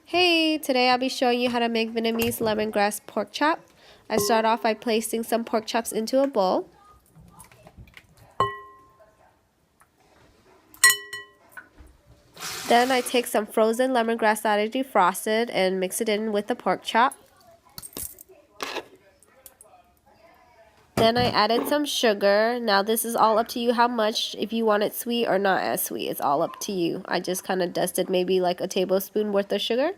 Hey, today I'll be showing you how to make Vietnamese lemongrass pork chop. I start off by placing some pork chops into a bowl. Then I take some frozen lemongrass that I defrosted and mix it in with the pork chop. Then I added some sugar. Now this is all up to you how much, if you want it sweet or not as sweet. It's all up to you. I just kind of dusted maybe like a tablespoon worth of sugar.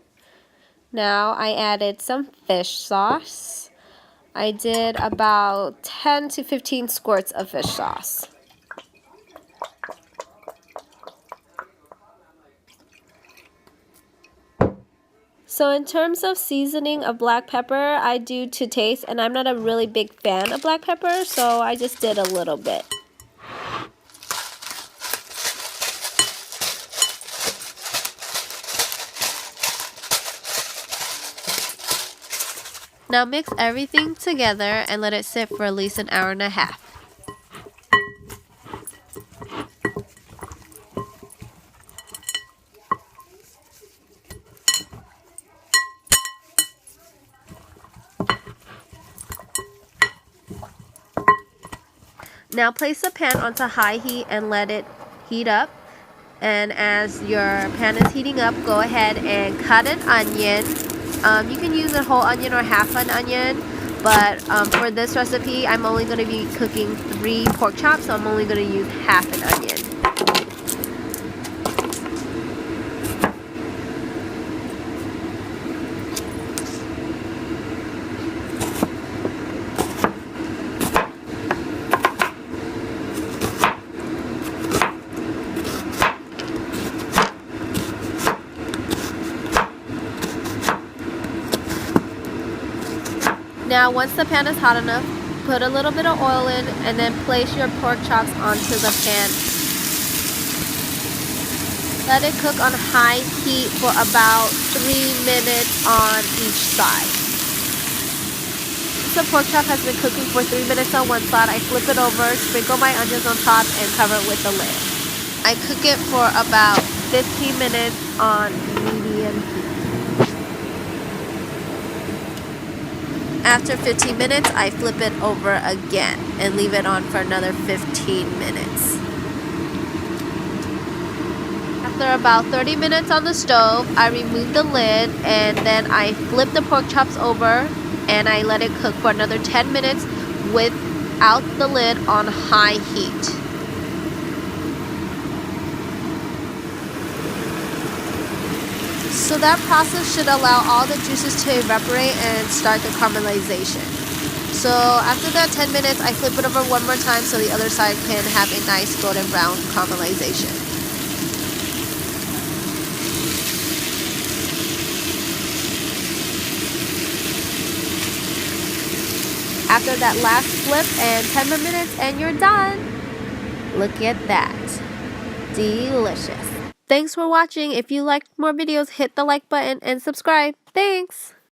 Now I added some fish sauce. I did about 10 to 15 squirts of fish sauce. So in terms of seasoning of black pepper, I do to taste, and I'm not a really big fan of black pepper, so I just did a little bit. Now mix everything together and let it sit for at least an hour and a half. Now place the pan onto high heat and let it heat up. And as your pan is heating up, go ahead and cut an onion. You can use a whole onion or half an onion, but for this recipe, I'm only going to be cooking 3 pork chops, so I'm only going to use half an onion. Now once the pan is hot enough, put a little bit of oil in and then place your pork chops onto the pan. Let it cook on high heat for about 3 minutes on each side. Once the pork chop has been cooking for 3 minutes on one side, I flip it over, sprinkle my onions on top, and cover it with the lid. I cook it for about 15 minutes on medium heat. After 15 minutes, I flip it over again and leave it on for another 15 minutes. After about 30 minutes on the stove, I remove the lid and then I flip the pork chops over and I let it cook for another 10 minutes without the lid on high heat. So that process should allow all the juices to evaporate and start the caramelization. So after that 10 minutes, I flip it over one more time so the other side can have a nice golden brown caramelization. After that last flip and 10 more minutes and you're done. Look at that. Delicious. Thanks for watching. If you liked more videos, hit the like button and subscribe. Thanks!